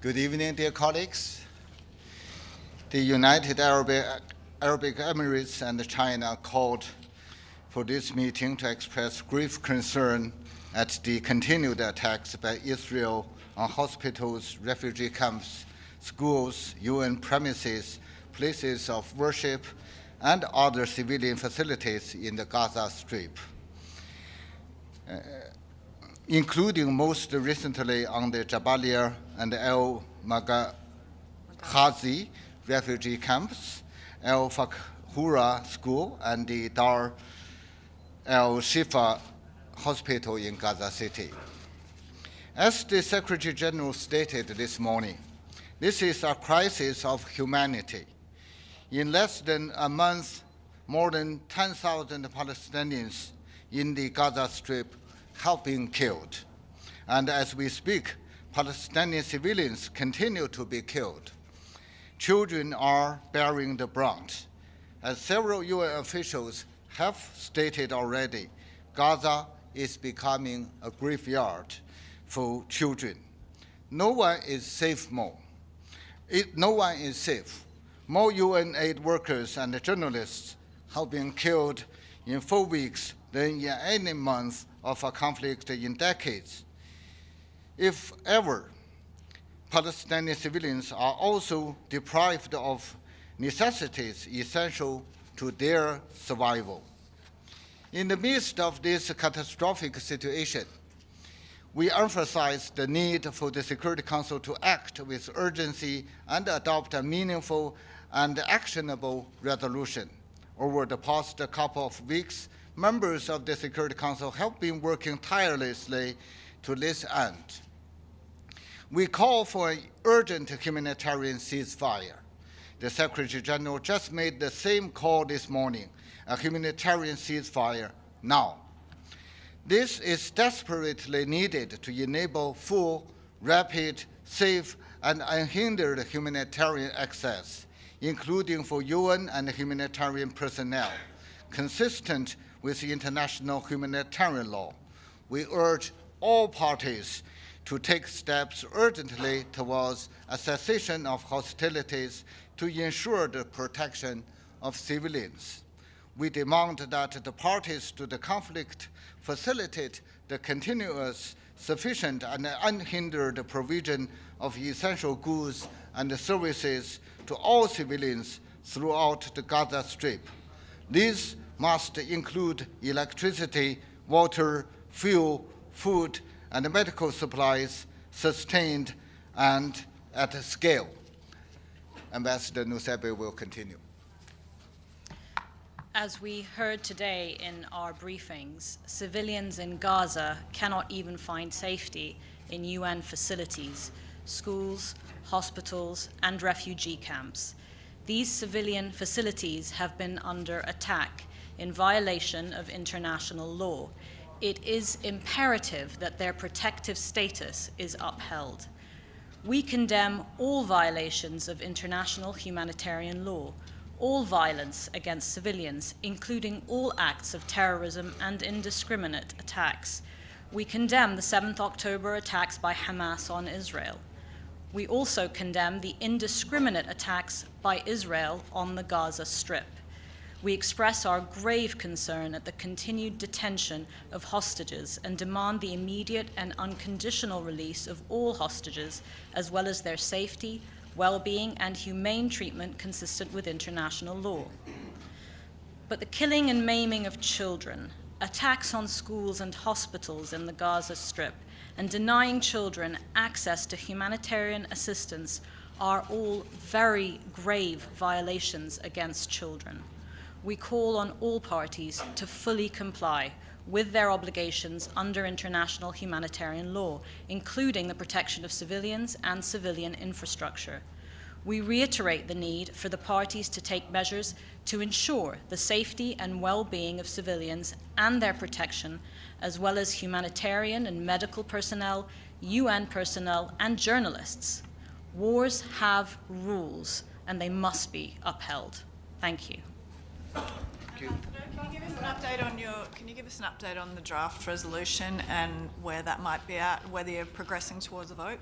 Good evening, dear colleagues. The United Arab Emirates and China called for this meeting to express grave concern at the continued attacks by Israel on hospitals, refugee camps, schools, UN premises, places of worship, and other civilian facilities in the Gaza Strip, including most recently on the Jabalia and El Maghazi refugee camps, El Fakhura School, and the Dar el-Shifa Hospital in Gaza City. As the Secretary General stated this morning, this is a crisis of humanity. In less than a month, more than 10,000 Palestinians in the Gaza Strip have been killed. And as we speak, Palestinian civilians continue to be killed. Children are bearing the brunt. As several UN officials have stated already, Gaza is becoming a graveyard for children. No one is safe more. No one is safe. More UN aid workers and journalists have been killed in 4 weeks than in any month of a conflict in decades. If ever, Palestinian civilians are also deprived of necessities essential to their survival. In the midst of this catastrophic situation, we emphasize the need for the Security Council to act with urgency and adopt a meaningful and actionable resolution. Over the past couple of weeks, members of the Security Council have been working tirelessly to this end. We call for an urgent humanitarian ceasefire. The Secretary General just made the same call this morning, a humanitarian ceasefire now. This is desperately needed to enable full, rapid, safe, and unhindered humanitarian access, including for UN and humanitarian personnel, consistent with international humanitarian law. We urge all parties to take steps urgently towards a cessation of hostilities to ensure the protection of civilians. We demand that the parties to the conflict facilitate the continuous, sufficient, and unhindered provision of essential goods and services to all civilians throughout the Gaza Strip. These must include electricity, water, fuel, food, and medical supplies sustained and at scale. Ambassador Nusseibeh will continue. As we heard today in our briefings, civilians in Gaza cannot even find safety in UN facilities, schools, hospitals, and refugee camps. These civilian facilities have been under attack in violation of international law. It is imperative that their protective status is upheld. We condemn all violations of international humanitarian law, all violence against civilians, including all acts of terrorism and indiscriminate attacks. We condemn the 7th October attacks by Hamas on Israel. We also condemn the indiscriminate attacks by Israel on the Gaza Strip. We express our grave concern at the continued detention of hostages and demand the immediate and unconditional release of all hostages, as well as their safety, well-being, and humane treatment consistent with international law. But the killing and maiming of children, attacks on schools and hospitals in the Gaza Strip, and denying children access to humanitarian assistance are all very grave violations against children. We call on all parties to fully comply with their obligations under international humanitarian law, including the protection of civilians and civilian infrastructure. We reiterate the need for the parties to take measures to ensure the safety and well-being of civilians and their protection, as well as humanitarian and medical personnel, UN personnel, and journalists. Wars have rules, and they must be upheld. Thank you. Thank you. Can you give us an update on the draft resolution and where that might be at, whether you're progressing towards a vote?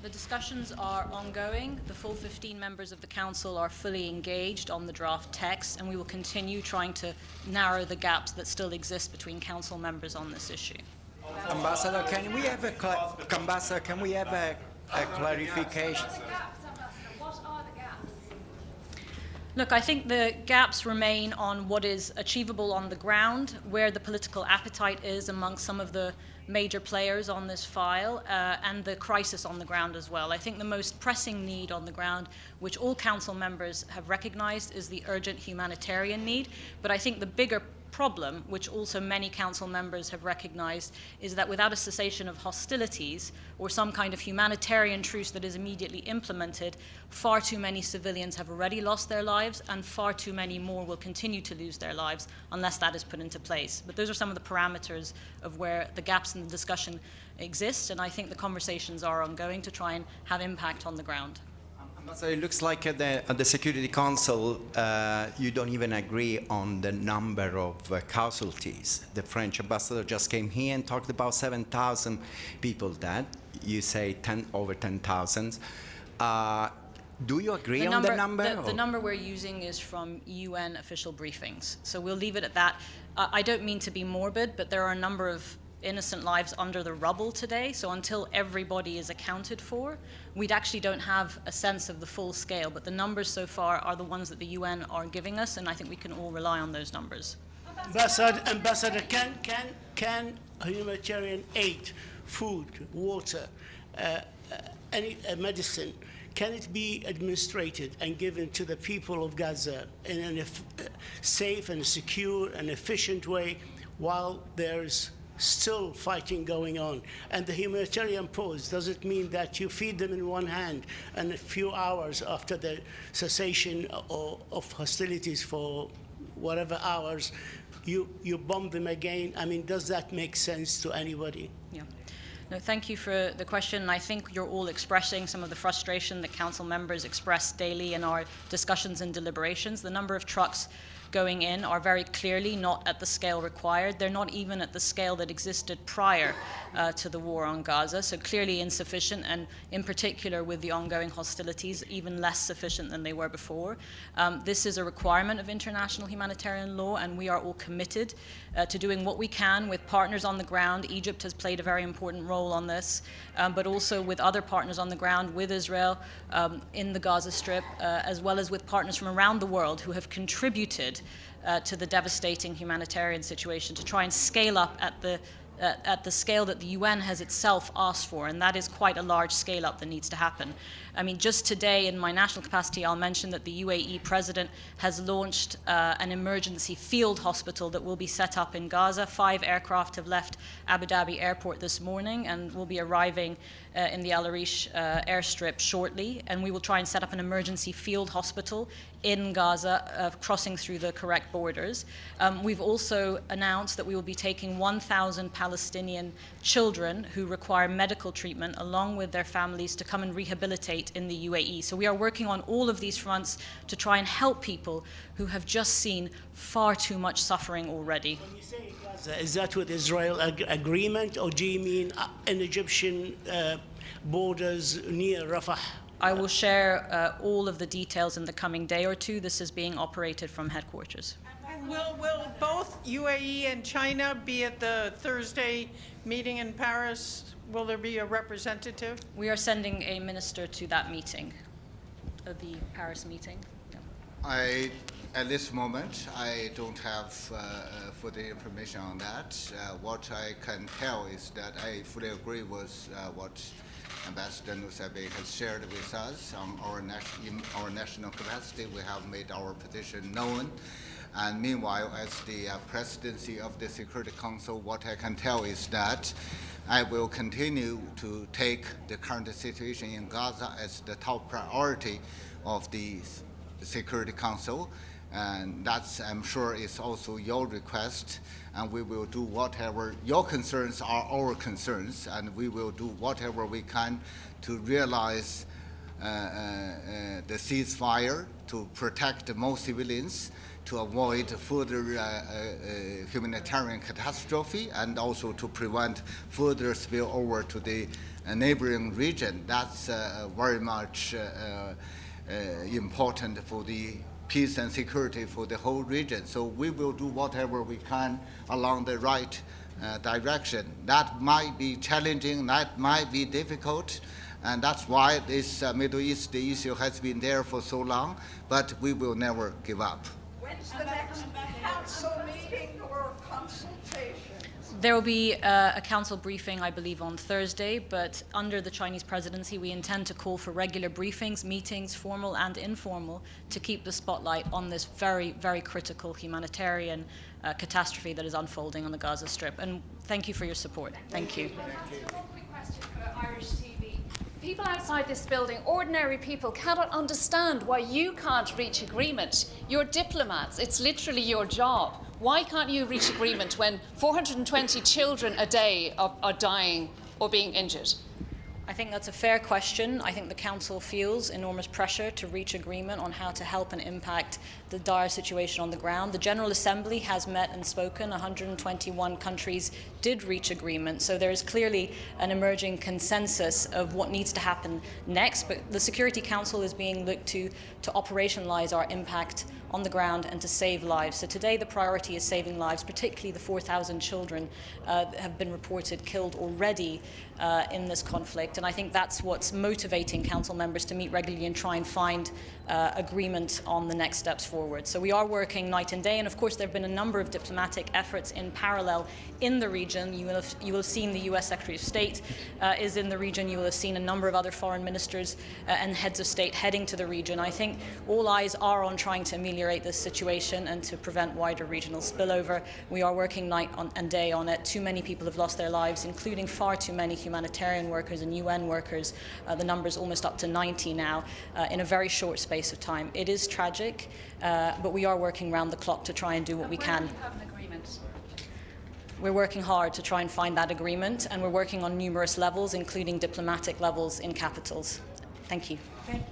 The discussions are ongoing. The full 15 members of the Council are fully engaged on the draft text, and we will continue trying to narrow the gaps that still exist between Council members on this issue. Ambassador, can we have a clarification? What are the gaps? Look, I think the gaps remain on what is achievable on the ground, where the political appetite is amongst some of the major players on this file, and the crisis on the ground as well. I think the most pressing need on the ground, which all Council members have recognized, is the urgent humanitarian need. But I think the bigger problem, which also many Council members have recognized, is that without a cessation of hostilities or some kind of humanitarian truce that is immediately implemented, far too many civilians have already lost their lives, and far too many more will continue to lose their lives unless that is put into place. But those are some of the parameters of where the gaps in the discussion exist, and I think the conversations are ongoing to try and have impact on the ground. So it looks like at the Security Council, you don't even agree on the number of casualties. The French ambassador just came here and talked about 7,000 people dead. You say over 10,000. Do you agree on the number? The number we're using is from UN official briefings. So we'll leave it at that. I don't mean to be morbid, but there are a number of innocent lives under the rubble today, so until everybody is accounted for, we actually don't have a sense of the full scale, but the numbers so far are the ones that the UN are giving us, and I think we can all rely on those numbers. Ambassador, can humanitarian aid, food, water, any medicine, can it be administrated and given to the people of Gaza in a safe and secure and efficient way while there's still fighting going on? And the humanitarian pause, does it mean that you feed them in one hand and a few hours after the cessation of hostilities for whatever hours, you bomb them again? I mean, does that make sense to anybody? Yeah. No, thank you for the question. I think you're all expressing some of the frustration that Council members express daily in our discussions and deliberations. The number of trucks going in are very clearly not at the scale required. They're not even at the scale that existed prior to the war on Gaza, so clearly insufficient, and in particular with the ongoing hostilities, even less sufficient than they were before. This is a requirement of international humanitarian law, and we are all committed to doing what we can with partners on the ground. Egypt has played a very important role on this, but also with other partners on the ground, with Israel in the Gaza Strip, as well as with partners from around the world who have contributed to the devastating humanitarian situation to try and scale up at the scale that the UN has itself asked for, and that is quite a large scale up that needs to happen. I mean, just today in my national capacity, I'll mention that the UAE president has launched an emergency field hospital that will be set up in Gaza. 5 aircraft have left Abu Dhabi airport this morning and will be arriving in the Al Arish airstrip shortly, and we will try and set up an emergency field hospital in Gaza, crossing through the correct borders. We've also announced that we will be taking 1,000 Palestinian children who require medical treatment along with their families to come and rehabilitate in the UAE. So we are working on all of these fronts to try and help people who have just seen far too much suffering already. When you say Gaza, is that with Israel agreement, or do you mean in Egyptian borders near Rafah? I will share all of the details in the coming day or two. This is being operated from headquarters. Will both UAE and China be at the Thursday meeting in Paris? Will there be a representative? We are sending a minister to that meeting, the Paris meeting. Yeah. At this moment, I don't have further information on that. What I can tell is that I fully agree with what Ambassador Nusseibeh has shared with us on in our national capacity. We have made our position known. And meanwhile, as the presidency of the Security Council, what I can tell is that I will continue to take the current situation in Gaza as the top priority of the Security Council. And that's, I'm sure, is also your request. And we will do whatever your concerns are our concerns, and we will do whatever we can to realize the ceasefire, to protect more civilians, to avoid further humanitarian catastrophe and also to prevent further spillover to the neighboring region. That's very much important for the peace and security for the whole region. So we will do whatever we can along the right direction. That might be challenging, that might be difficult, and that's why this Middle East issue has been there for so long, but we will never give up. When's the next council meeting or consultation? There will be a council briefing, I believe, on Thursday, but under the Chinese presidency, we intend to call for regular briefings, meetings, formal and informal, to keep the spotlight on this very, very critical humanitarian catastrophe that is unfolding on the Gaza Strip. And thank you for your support. Thank you. One quick question for Irish TV. People outside this building, ordinary people, cannot understand why you can't reach agreement. You're diplomats. It's literally your job. Why can't you reach agreement when 420 children a day are dying or being injured? I think that's a fair question. I think the Council feels enormous pressure to reach agreement on how to help and impact the dire situation on the ground. The General Assembly has met and spoken. 121 countries did reach agreement. So there is clearly an emerging consensus of what needs to happen next. But the Security Council is being looked to operationalize our impact on the ground and to save lives. So today the priority is saving lives, particularly the 4,000 children that have been reported killed already in this conflict. And I think that's what's motivating council members to meet regularly and try and find agreement on the next steps forward. So we are working night and day, and of course there have been a number of diplomatic efforts in parallel in the region. You will have seen the US Secretary of State is in the region. You will have seen a number of other foreign ministers and heads of state heading to the region. I think all eyes are on trying to ameliorate this situation and to prevent wider regional spillover. We are working night and day on it. Too many people have lost their lives, including far too many humanitarian workers and UN workers. The number's almost up to 90 now in a very short space of time. It is tragic, but we are working round the clock to try and do what we can. When do you have an agreement? We're working hard to try and find that agreement, and we're working on numerous levels, including diplomatic levels in capitals. Thank you. Thank you.